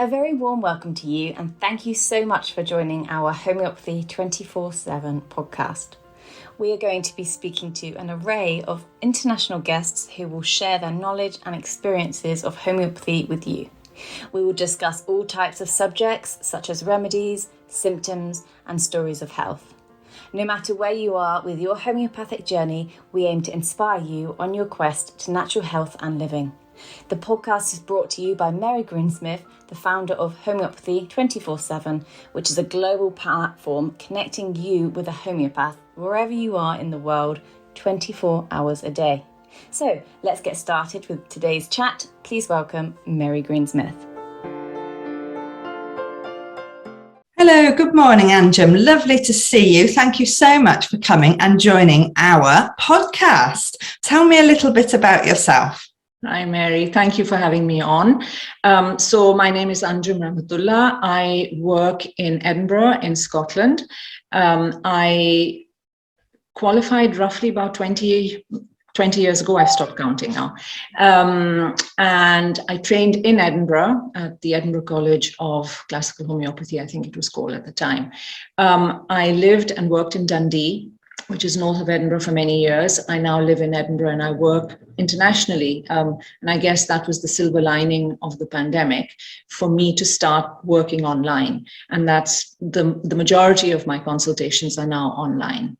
A very warm welcome to you, and thank you so much for joining our Homeopathy 24/7 podcast. We are going to be speaking to an array of international guests who will share their knowledge and experiences of homeopathy with you. We will discuss all types of subjects such as remedies, symptoms, and stories of health. No matter where you are with your homeopathic journey, we aim to inspire you on your quest to natural health and living. The podcast is brought to you by Mary Greensmith, the founder of Homeopathy 24/7, which is a global platform connecting you with a homeopath wherever you are in the world, 24 hours a day. So let's get started with today's chat. Please welcome Mary Greensmith. Hello, good morning, Anjum. Lovely to see you. Thank you so much for coming and joining our podcast. Tell me a little bit about yourself. Hi, Mary. Thank you for having me on. So my name is Anjum Rahmatulla. I work in Edinburgh in Scotland. I qualified roughly about 20 years ago. I've stopped counting now. And I trained in Edinburgh at the Edinburgh College of Classical Homeopathy, I think it was called at the time. I lived and worked in Dundee, which is north of Edinburgh, for many years. I now live in Edinburgh and I work internationally. And I guess that was the silver lining of the pandemic for me to start working online. And that's the majority of my consultations are now online.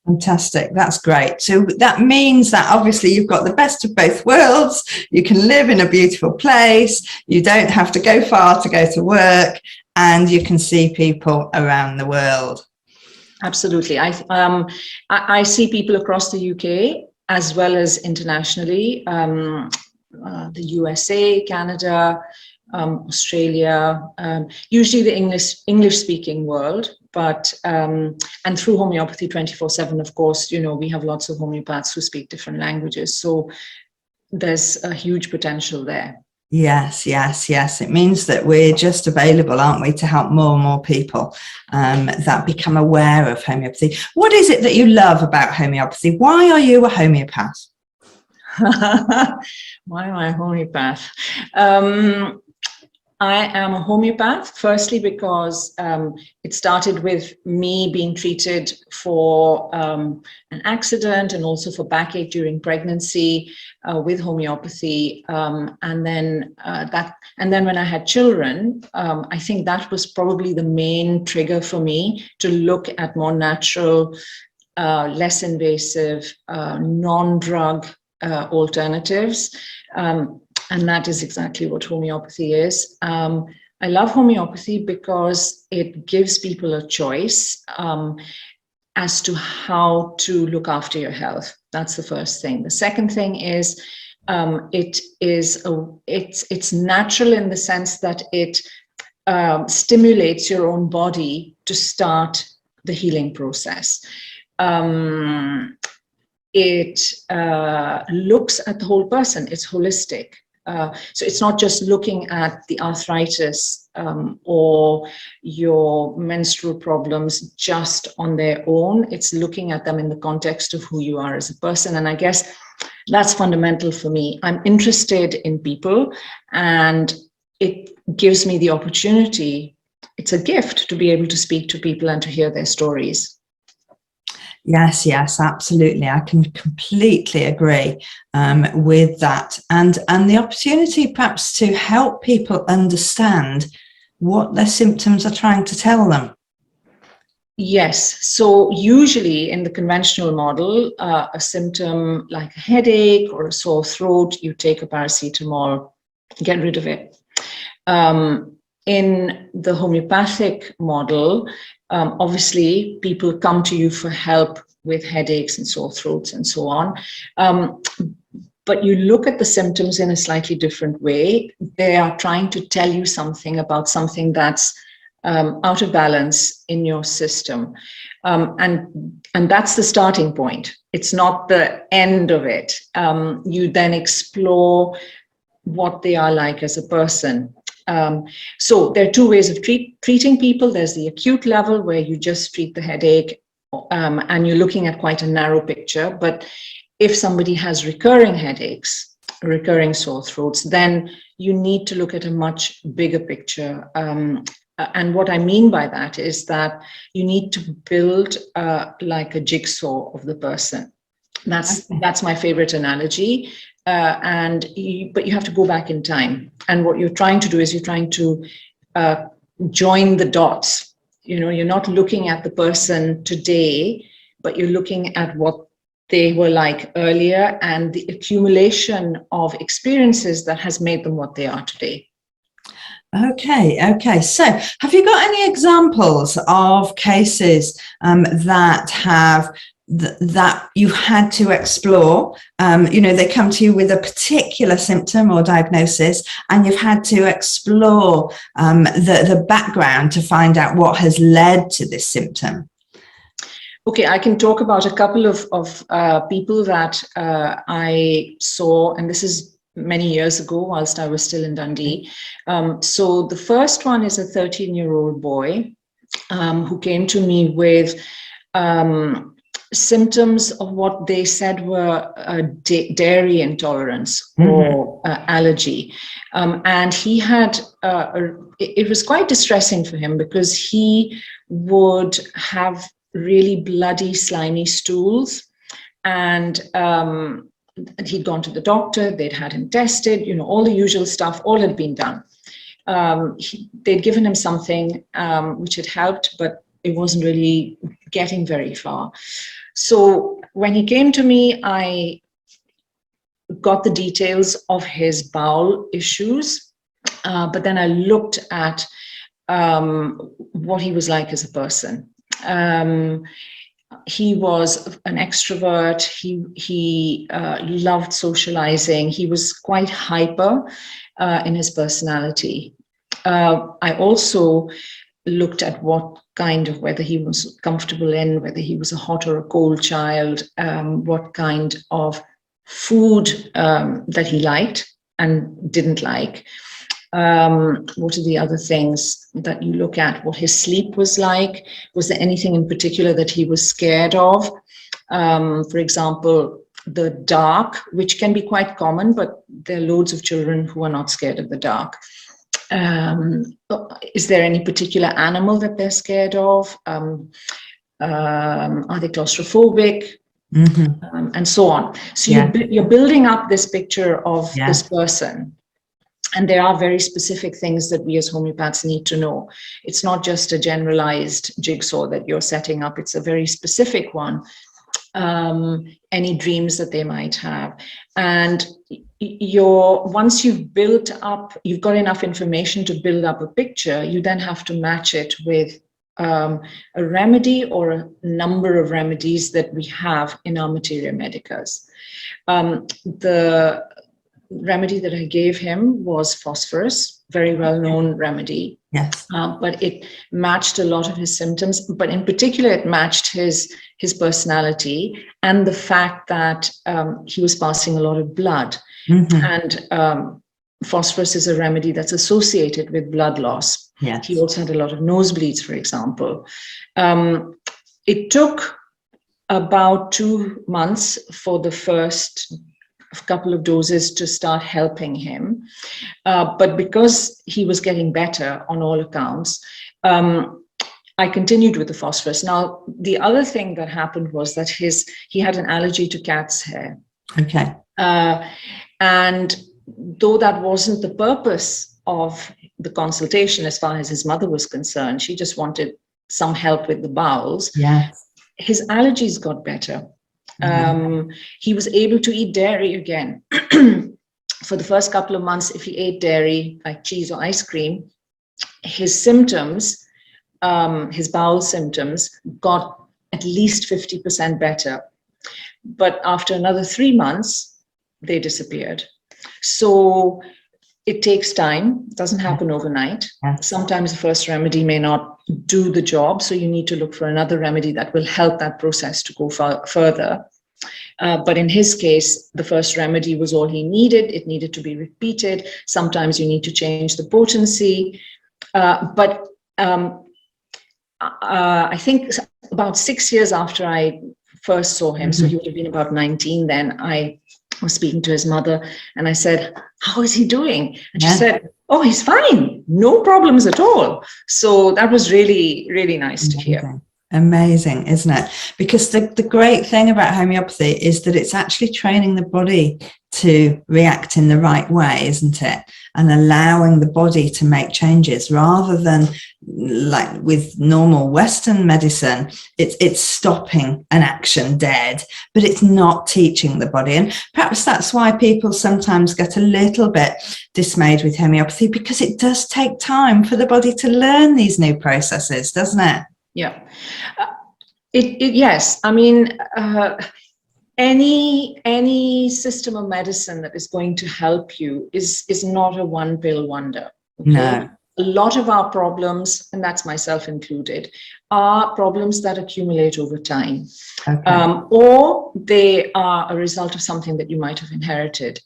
Fantastic. That's great. So that means that obviously you've got the best of both worlds. You can live in a beautiful place. You don't have to go far to go to work, and you can see people around the world. Absolutely. I see people across the UK as well as internationally, the USA, Canada, Australia, usually the English-speaking world, but and through Homeopathy 24/7, of course, we have lots of homeopaths who speak different languages, so there's a huge potential there. Yes. It means that we're just available, aren't we, to help more and more people that become aware of homeopathy. What is it that you love about homeopathy? Why are you a homeopath? Why am I a homeopath? I am a homeopath, firstly, because it started with me being treated for an accident and also for backache during pregnancy with homeopathy. And then when I had children, I think that was probably the main trigger for me to look at more natural, less invasive, non-drug alternatives. And that is exactly what homeopathy is. I love homeopathy because it gives people a choice as to how to look after your health. That's the first thing. The second thing is it's natural in the sense that it stimulates your own body to start the healing process. It looks at the whole person. It's holistic. So it's not just looking at the arthritis or your menstrual problems just on their own. It's looking at them in the context of who you are as a person. And I guess that's fundamental for me. I'm interested in people, and it gives me the opportunity. It's a gift to be able to speak to people and to hear their stories. Yes, absolutely. I can completely agree with that. And the opportunity perhaps to help people understand what their symptoms are trying to tell them. Yes. So usually in the conventional model, a symptom like a headache or a sore throat, you take a paracetamol, get rid of it. In the homeopathic model, obviously, people come to you for help with headaches and sore throats and so on. But you look at the symptoms in a slightly different way. They are trying to tell you something about something that's out of balance in your system. And that's the starting point. It's not the end of it. You then explore what they are like as a person. So there are two ways of treating people. There's the acute level where you just treat the headache and you're looking at quite a narrow picture. But if somebody has recurring headaches, recurring sore throats, then you need to look at a much bigger picture. And what I mean by that is that you need to build like a jigsaw of the person. That's my favorite analogy. But you have to go back in time. And what you're trying to do is you're trying to join the dots. You're not looking at the person today, but you're looking at what they were like earlier and the accumulation of experiences that has made them what they are today. Okay. So have you got any examples of cases that you had to explore? They come to you with a particular symptom or diagnosis, and you've had to explore the background to find out what has led to this symptom. Okay, I can talk about a couple of people that I saw, and this is many years ago whilst I was still in Dundee. So the first one is a 13-year-old boy who came to me with symptoms of what they said were dairy intolerance or allergy. And he had, it was quite distressing for him because he would have really bloody, slimy stools. And he'd gone to the doctor, they'd had him tested, all the usual stuff, all had been done. They'd given him something which had helped, but it wasn't really getting very far. So when he came to me, I got the details of his bowel issues, but then I looked at what he was like as a person. He was an extrovert. He loved socializing. He was quite hyper in his personality. I also looked at what kind of, whether he was comfortable in, whether he was a hot or a cold child, what kind of food that he liked and didn't like. What are the other things that you look at? What his sleep was like? Was there anything in particular that he was scared of? For example, the dark, which can be quite common, but there are loads of children who are not scared of the dark. Is there any particular animal that they're scared of? Are they claustrophobic? And so on. So you're building up this picture of this person. And there are very specific things that we as homeopaths need to know. It's not just a generalized jigsaw that you're setting up. It's a very specific one. Any dreams that they might have. And once you've built up, you've got enough information to build up a picture, you then have to match it with a remedy or a number of remedies that we have in our materia medicas. The remedy that I gave him was phosphorus, very well-known remedy. Yes. But it matched a lot of his symptoms, but in particular, it matched his personality and the fact that he was passing a lot of blood. And phosphorus is a remedy that's associated with blood loss. Yes. He also had a lot of nosebleeds, for example. It took about 2 months for the first couple of doses to start helping him. But because he was getting better on all accounts, I continued with the phosphorus. Now, the other thing that happened was that he had an allergy to cat's hair. Okay. And though that wasn't the purpose of the consultation as far as his mother was concerned, she just wanted some help with the bowels. Yes. His allergies got better. He was able to eat dairy again. For the first couple of months, if he ate dairy, like cheese or ice cream, his symptoms, his bowel symptoms, got at least 50% better. But after another 3 months, they disappeared. So it takes time. It doesn't happen overnight. Yes. Sometimes the first remedy may not do the job, so you need to look for another remedy that will help that process to go further. But in his case, the first remedy was all he needed. It needed to be repeated. Sometimes you need to change the potency. But I think about 6 years after I first saw him, so he would have been about 19 then, I was speaking to his mother, and I said, "How is he doing?" And she Yeah. said, "Oh, he's fine, no problems at all." So that was really, really nice to hear. Amazing, isn't it? Because the great thing about homeopathy is that it's actually training the body to react in the right way, isn't it? And allowing the body to make changes, rather than like with normal Western medicine, it's stopping an action dead, but it's not teaching the body. And perhaps that's why people sometimes get a little bit dismayed with homeopathy, because it does take time for the body to learn these new processes, doesn't it? Yeah, yes. I mean, any system of medicine that is going to help you is not a one pill wonder. Okay? No. A lot of our problems, and that's myself included, are problems that accumulate over time, or they are a result of something that you might have inherited.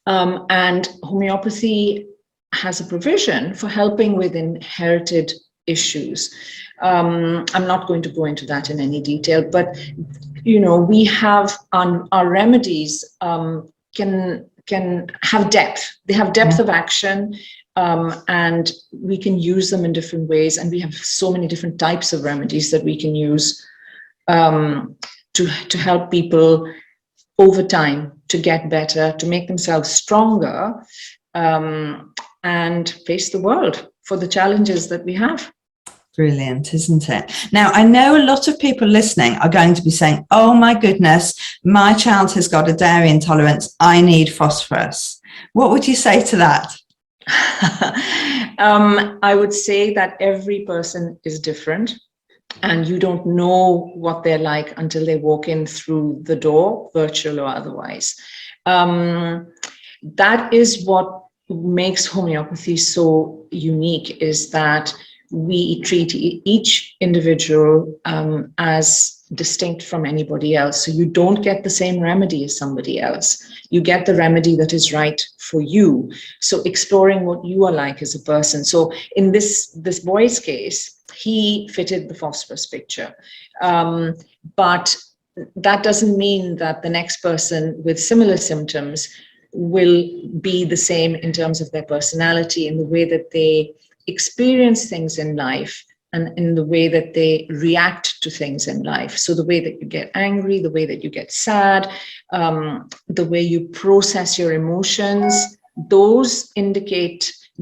And homeopathy has a provision for helping with inherited issues. I'm not going to go into that in any detail, but we have our remedies can have depth. They have depth of action, and we can use them in different ways. And we have so many different types of remedies that we can use to help people over time to get better, to make themselves stronger, and face the world for the challenges that we have. Brilliant, isn't it? Now, I know a lot of people listening are going to be saying, oh my goodness, my child has got a dairy intolerance. I need phosphorus. What would you say to that? I would say that every person is different, and you don't know what they're like until they walk in through the door, virtual or otherwise. That is what makes homeopathy so unique, is that we treat each individual as distinct from anybody else. So you don't get the same remedy as somebody else. You get the remedy that is right for you. So exploring what you are like as a person. So in this boy's case, he fitted the phosphorus picture. But that doesn't mean that the next person with similar symptoms will be the same in terms of their personality, in the way that they experience things in life, and in the way that they react to things in life. So the way that you get angry, the way that you get sad, the way you process your emotions, those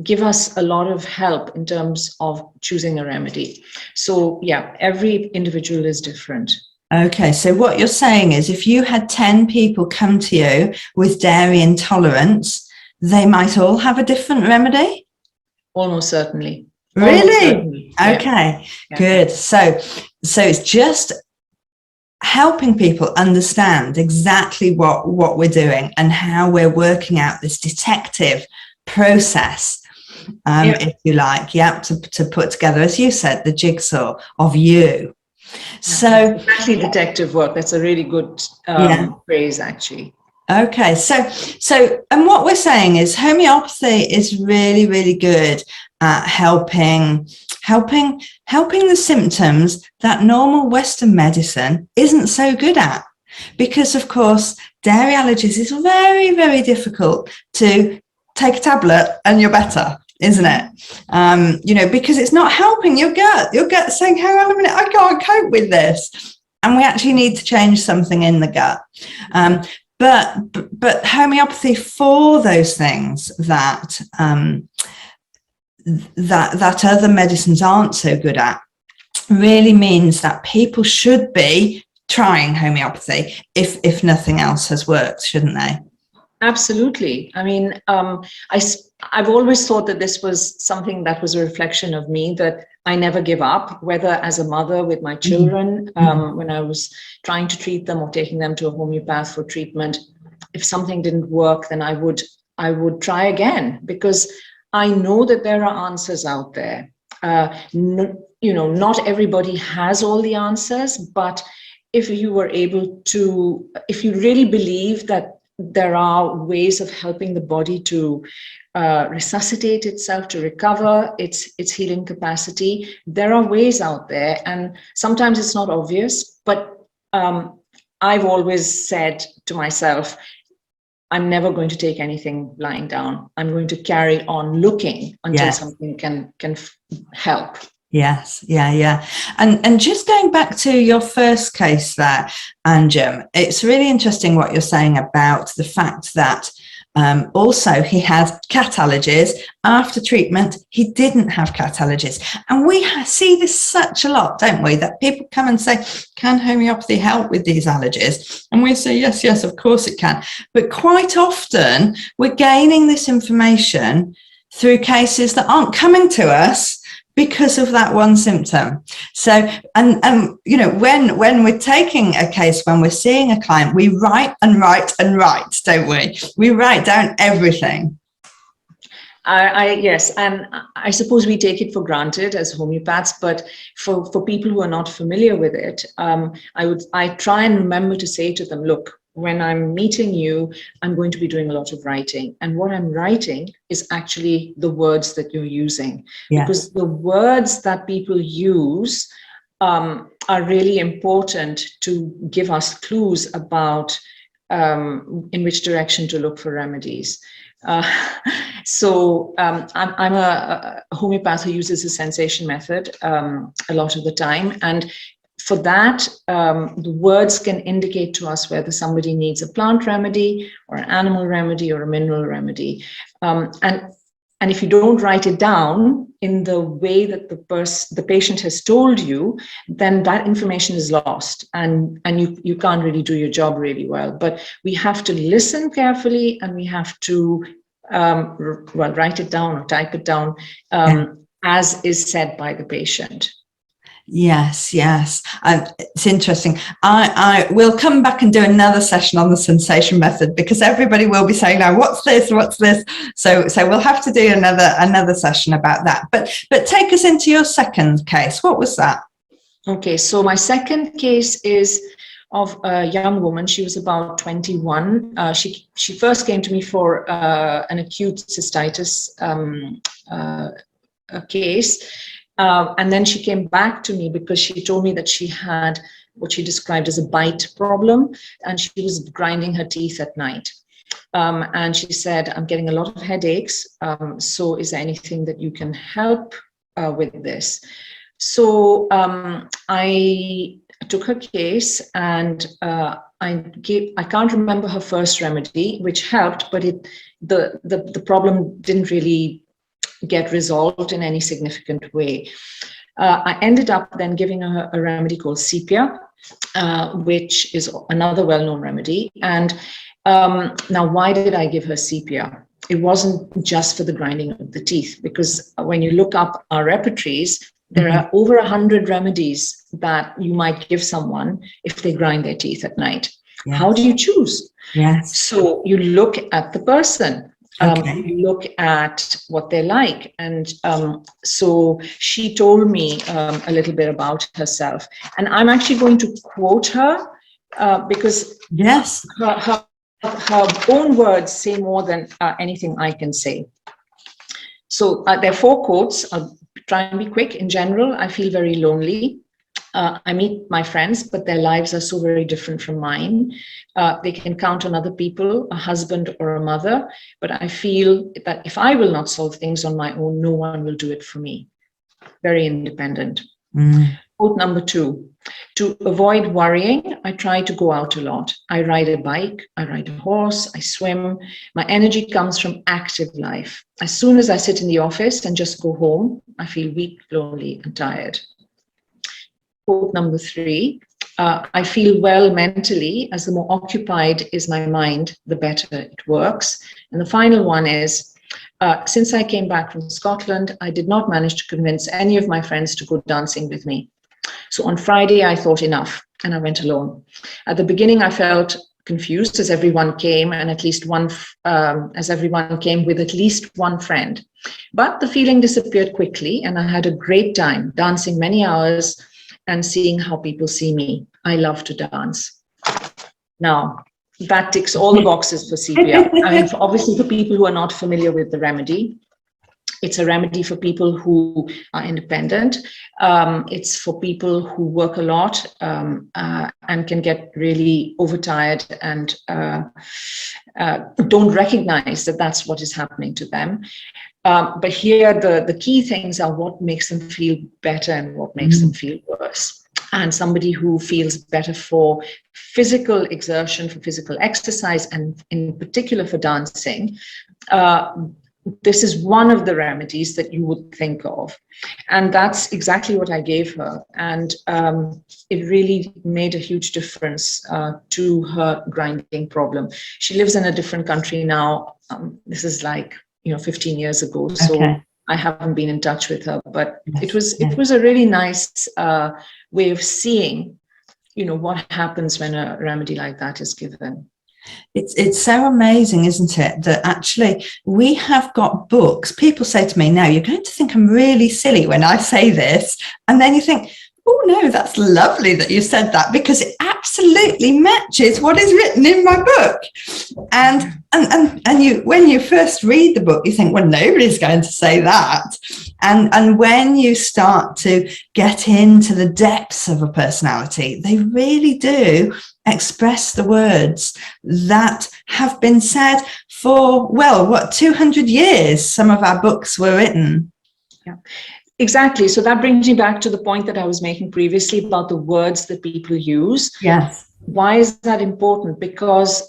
give us a lot of help in terms of choosing a remedy. So yeah, every individual is different. Okay, so what you're saying is, if you had 10 people come to you with dairy intolerance, they might all have a different remedy? Almost certainly. Really? Almost certainly. Okay, yeah. Good. So it's just helping people understand exactly what we're doing and how we're working out this detective process, if you like, to put together, as you said, the jigsaw of you. So exactly, detective work. That's a really good phrase, actually. Okay, so and what we're saying is homeopathy is really, really good at helping the symptoms that normal Western medicine isn't so good at. Because of course, dairy allergies is very, very difficult to take a tablet and you're better, isn't it? Because it's not helping your gut. Your gut's saying, hang on a minute, I can't cope with this. And we actually need to change something in the gut. But homeopathy, for those things that that other medicines aren't so good at, really means that people should be trying homeopathy if nothing else has worked, shouldn't they? Absolutely. I mean, I've always thought that this was something that was a reflection of me, that I never give up, whether as a mother with my children, when I was trying to treat them or taking them to a homeopath for treatment. If something didn't work, then I would try again, because I know that there are answers out there. Not everybody has all the answers, but if you really believe that there are ways of helping the body to resuscitate itself, to recover its healing capacity, there are ways out there, and sometimes it's not obvious, but I've always said to myself, I'm never going to take anything lying down. I'm going to carry on looking until something can help. Yes, yeah. And just going back to your first case there, Anjum, it's really interesting what you're saying about the fact that also he had cat allergies. After treatment, he didn't have cat allergies. And we see this such a lot, don't we? That people come and say, can homeopathy help with these allergies? And we say, yes, of course it can. But quite often we're gaining this information through cases that aren't coming to us because of that one symptom. So, and you know, when we're taking a case, when we're seeing a client, we write, don't we? We write down everything. Yes, and I suppose we take it for granted as homeopaths, but for people who are not familiar with it, I try and remember to say to them, look, when I'm meeting you, I'm going to be doing a lot of writing. And what I'm writing is actually the words that you're using. Yes. Because the words that people use are really important to give us clues about in which direction to look for remedies. So I'm a homeopath who uses the sensation method a lot of the time. And for that, the words can indicate to us whether somebody needs a plant remedy or an animal remedy or a mineral remedy. And if you don't write it down in the way that the patient has told you, then that information is lost and you can't really do your job really well. But we have to listen carefully and we have to write it down or type it down as is said by the patient. Yes. It's interesting. I will come back and do another session on the sensation method because everybody will be saying, now, what's this? So we'll have to do another session about that. But take us into your second case. What was that? Okay, so my second case is of a young woman. She was about 21. She first came to me for an acute cystitis case. And then she came back to me because she told me that she had what she described as a bite problem, and she was grinding her teeth at night. And she said, I'm getting a lot of headaches. So is there anything that you can help with this? So I took her case and I can't remember her first remedy, which helped, but the problem didn't really get resolved in any significant way. I ended up then giving her a remedy called Sepia, which is another well-known remedy. And now, why did I give her Sepia? It wasn't just for the grinding of the teeth, because when you look up our repertories, there are over 100 remedies that you might give someone if they grind their teeth at night. Yes. How do you choose? Yes. So you look at the person. You look at what they like. And so she told me a little bit about herself. And I'm actually going to quote her because yes, her own words say more than anything I can say. So there are 4 quotes. I'll try and be quick. In general, I feel very lonely. I meet my friends, but their lives are so very different from mine. They can count on other people, a husband or a mother, but I feel that if I will not solve things on my own, no one will do it for me. Very independent. Quote number 2, to avoid worrying, I try to go out a lot. I ride a bike, I ride a horse, I swim. My energy comes from active life. As soon as I sit in the office and just go home, I feel weak, lonely, and tired. Quote number 3, I feel well mentally, as the more occupied is my mind, the better it works. And the final one is, since I came back from Scotland, I did not manage to convince any of my friends to go dancing with me. So on Friday, I thought enough, and I went alone. At the beginning, I felt confused as everyone came, and as everyone came with at least one friend. But the feeling disappeared quickly, and I had a great time dancing many hours and seeing how people see me. I love to dance. Now, that ticks all the boxes for Sepia. I mean, obviously, for people who are not familiar with the remedy, It's a remedy for people who are independent. It's for people who work a lot and can get really overtired and don't recognize that that's what is happening to them. But here, the key things are what makes them feel better and what makes them feel worse. And somebody who feels better for physical exertion, for physical exercise, and in particular for dancing, this is one of the remedies that you would think of. And that's exactly what I gave her. And it really made a huge difference to her grinding problem. She lives in a different country now. This is like, 15 years ago. So Okay. I haven't been in touch with her, but Yes, it was a really nice way of seeing, what happens when a remedy like that is given. It's so amazing, isn't it, that actually we have got books. People say to me, now you're going to think I'm really silly when I say this. And then you think, oh no, that's lovely that you said that, because it absolutely matches what is written in my book. And you, when you first read the book, you think, well, nobody's going to say that. And when you start to get into the depths of a personality, they really do express the words that have been said for, 200 years some of our books were written. Yeah. Exactly. So that brings me back to the point that I was making previously about the words that people use. Yes. Why is that important? Because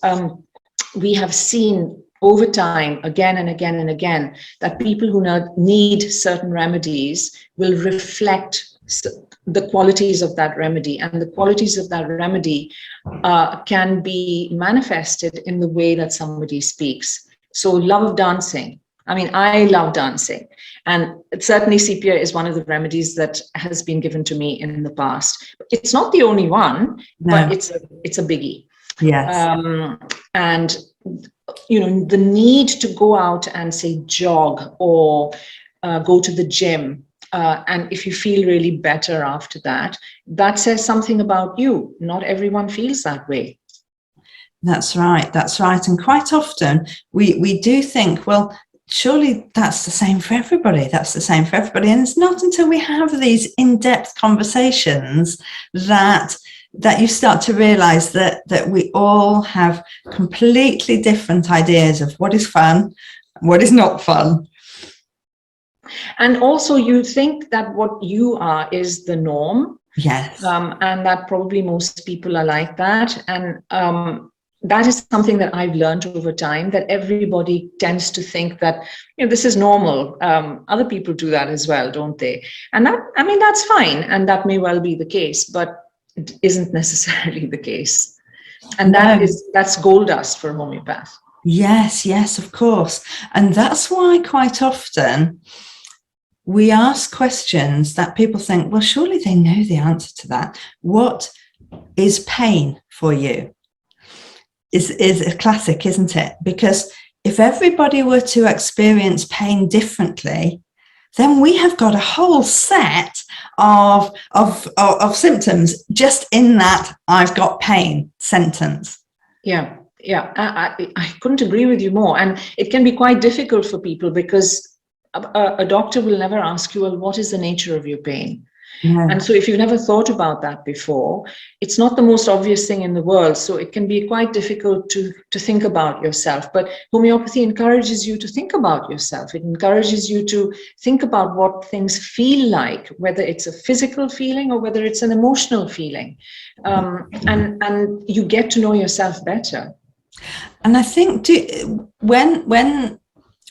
we have seen over time, again and again and again, that people who need certain remedies will reflect the qualities of that remedy. And the qualities of that remedy can be manifested in the way that somebody speaks. So love of dancing. I mean, I love dancing. And certainly Sepia is one of the remedies that has been given to me in the past. It's not the only one, but it's a biggie. Yes. And, the need to go out and say jog or go to the gym. And if you feel really better after that, that says something about you. Not everyone feels that way. That's right. That's right. And quite often we do think, well, surely that's the same for everybody. That's the same for everybody. And it's not until we have these in-depth conversations that you start to realize that we all have completely different ideas of what is fun, what is not fun. And also you think that what you are is the norm. Yes. And that probably most people are like that. And that is something that I've learned over time, that everybody tends to think that, this is normal. Other people do that as well, don't they? And that's fine. And that may well be the case, but it isn't necessarily the case. And that's gold dust for a homeopath. Yes, of course. And that's why quite often we ask questions that people think, well, surely they know the answer to that. What is pain for you? Is a classic, isn't it? Because if everybody were to experience pain differently, then we have got a whole set of symptoms just in that I've got pain sentence. Yeah, I couldn't agree with you more. And it can be quite difficult for people because a doctor will never ask you, well, what is the nature of your pain? Yeah. And so if you've never thought about that before, it's not the most obvious thing in the world. So it can be quite difficult to think about yourself. But homeopathy encourages you to think about yourself. It encourages you to think about what things feel like, whether it's a physical feeling or whether it's an emotional feeling. And you get to know yourself better. And I think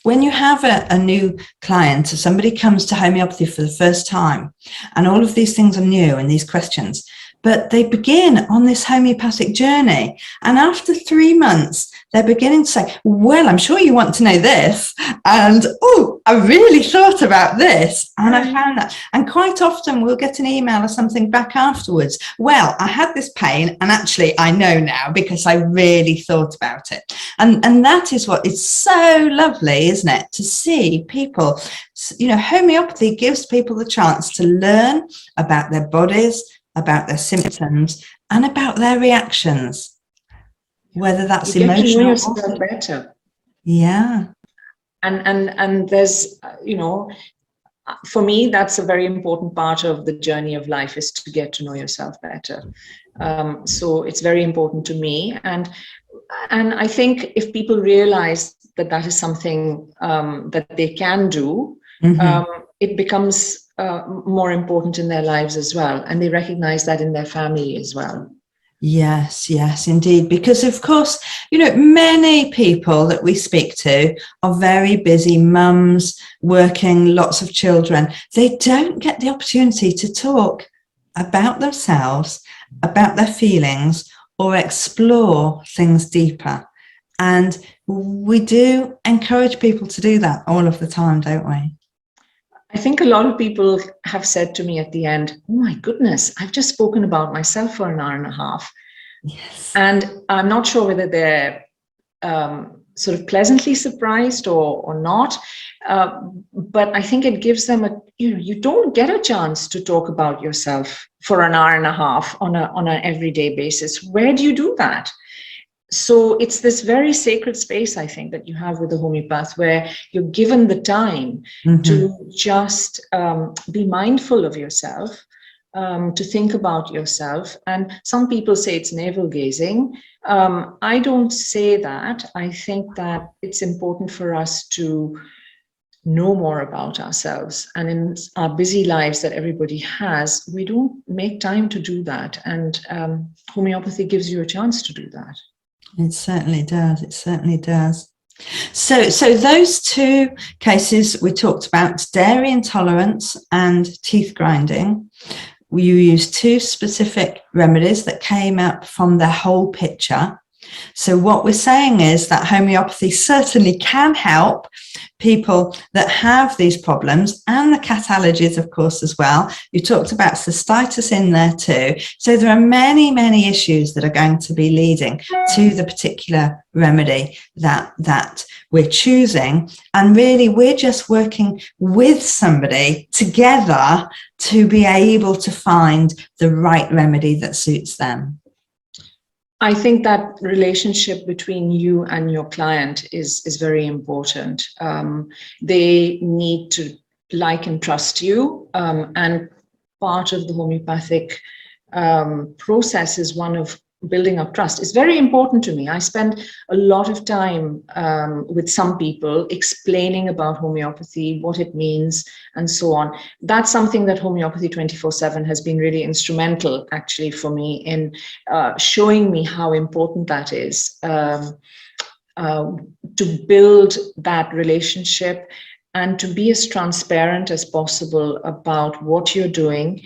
when you have a new client or somebody comes to homeopathy for the first time and all of these things are new and these questions, but they begin on this homeopathic journey. And after 3 months, they're beginning to say, well, I'm sure you want to know this. And, oh, I really thought about this. And I found that. And quite often we'll get an email or something back afterwards. Well, I had this pain and actually I know now because I really thought about it. And that is what is so lovely, isn't it? To see people, homeopathy gives people the chance to learn about their bodies, about their symptoms, and about their reactions, whether that's you emotional. You know yourself better. Yeah. And there's, for me, that's a very important part of the journey of life, is to get to know yourself better. So it's very important to me. And I think if people realize that that is something that they can do, it becomes more important in their lives as well. And they recognize that in their family as well. Yes, yes, indeed. Because of course, many people that we speak to are very busy mums, working, lots of children. They don't get the opportunity to talk about themselves, about their feelings, or explore things deeper. And we do encourage people to do that all of the time, don't we? I think a lot of people have said to me at the end, oh my goodness, I've just spoken about myself for an hour and a half. Yes. And I'm not sure whether they're sort of pleasantly surprised or not. But I think it gives them you don't get a chance to talk about yourself for an hour and a half on an everyday basis. Where do you do that? So it's this very sacred space, I think, that you have with the homeopath, where you're given the time to just be mindful of yourself, to think about yourself. And some people say it's navel gazing. I don't say that. I think that it's important for us to know more about ourselves. And in our busy lives that everybody has, we don't make time to do that. And homeopathy gives you a chance to do that. It certainly does. It certainly does. So those two cases we talked about, dairy intolerance and teeth grinding, you used two specific remedies that came up from the whole picture. So what we're saying is that homeopathy certainly can help people that have these problems, and the cat allergies, of course, as well. You talked about cystitis in there too. So there are many, many issues that are going to be leading to the particular remedy that we're choosing. And really, we're just working with somebody together to be able to find the right remedy that suits them. I think that relationship between you and your client is very important. They need to like and trust you. And part of the homeopathic process is one of building up trust. It's very important to me. I spend a lot of time with some people explaining about homeopathy, what it means, and so on. That's something that Homeopathy 24/7 has been really instrumental, actually, for me in showing me how important that is, to build that relationship and to be as transparent as possible about what you're doing,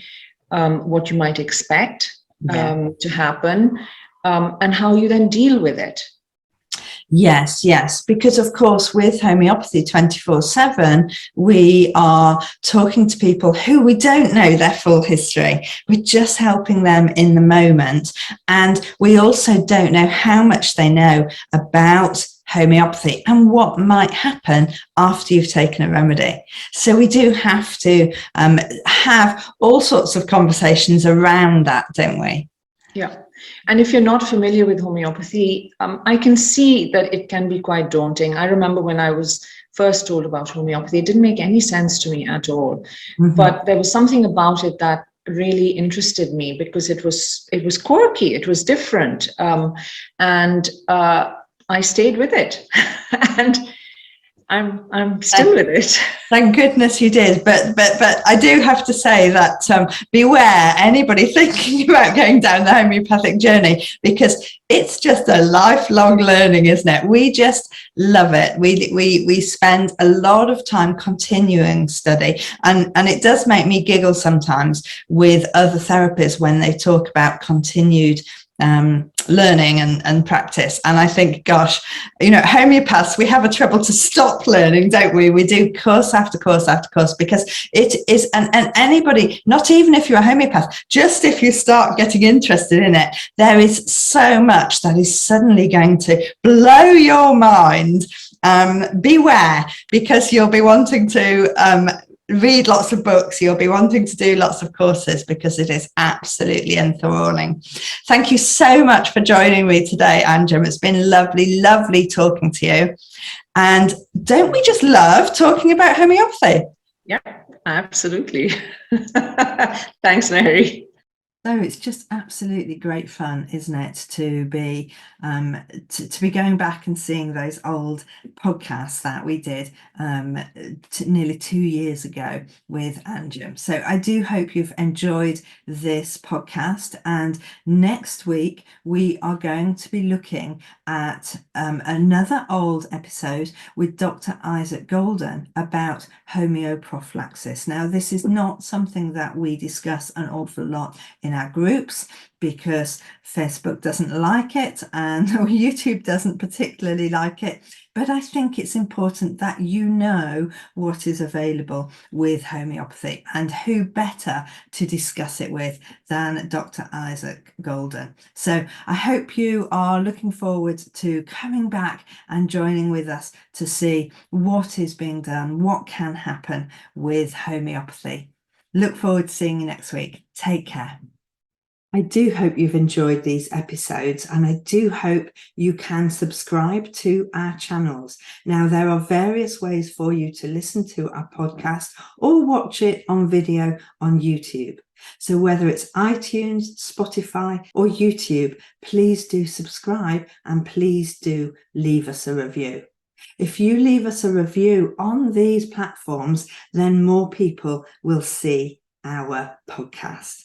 what you might expect to happen, and how you then deal with it. Yes, because of course with Homeopathy 24/7 we are talking to people who we don't know their full history. We're just helping them in the moment, and we also don't know how much they know about homeopathy and what might happen after you've taken a remedy. So we do have to have all sorts of conversations around that, don't we? Yeah. And if you're not familiar with homeopathy, I can see that it can be quite daunting. I remember when I was first told about homeopathy, it didn't make any sense to me at all. But there was something about it that really interested me because it was quirky, it was different, and I stayed with it, and I'm still with it. Thank goodness you did. But I do have to say that beware anybody thinking about going down the homeopathic journey, because it's just a lifelong learning, isn't it? We just love it. We spend a lot of time continuing study, and it does make me giggle sometimes with other therapists when they talk about continued learning and practice. And I think, gosh, homeopaths, we have a trouble to stop learning, don't we? We do course after course after course, because it is, and anybody, not even if you're a homeopath, just if you start getting interested in it, there is so much that is suddenly going to blow your mind. Beware, because you'll be wanting to read lots of books. You'll be wanting to do lots of courses because it is absolutely enthralling. Thank you so much for joining me today, Anjum. It's been lovely, lovely talking to you. And don't we just love talking about homeopathy? Yeah, absolutely. Thanks, Mary. So it's just absolutely great fun, isn't it, to be to be going back and seeing those old podcasts that we did nearly 2 years ago with Anjum. So I do hope you've enjoyed this podcast. And next week we are going to be looking at another old episode with Dr. Isaac Golden about homeoprophylaxis. Now, this is not something that we discuss an awful lot in our groups because Facebook doesn't like it and YouTube doesn't particularly like it. But I think it's important that you know what is available with homeopathy, and who better to discuss it with than Dr. Isaac Golden. So I hope you are looking forward to coming back and joining with us to see what is being done, what can happen with homeopathy. Look forward to seeing you next week. Take care. I do hope you've enjoyed these episodes, and I do hope you can subscribe to our channels. Now, there are various ways for you to listen to our podcast or watch it on video on YouTube. So whether it's iTunes, Spotify, or YouTube, please do subscribe and please do leave us a review. If you leave us a review on these platforms, then more people will see our podcast.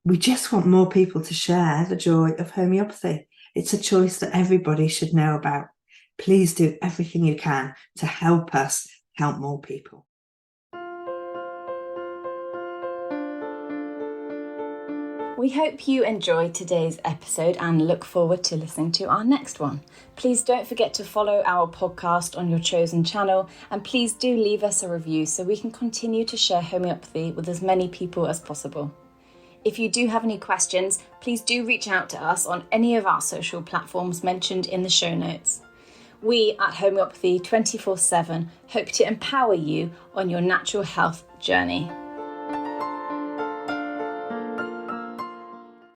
We just want more people to share the joy of homeopathy. It's a choice that everybody should know about. Please do everything you can to help us help more people. We hope you enjoyed today's episode and look forward to listening to our next one. Please don't forget to follow our podcast on your chosen channel, and please do leave us a review so we can continue to share homeopathy with as many people as possible. If you do have any questions, please do reach out to us on any of our social platforms mentioned in the show notes. We at Homeopathy 24/7 hope to empower you on your natural health journey.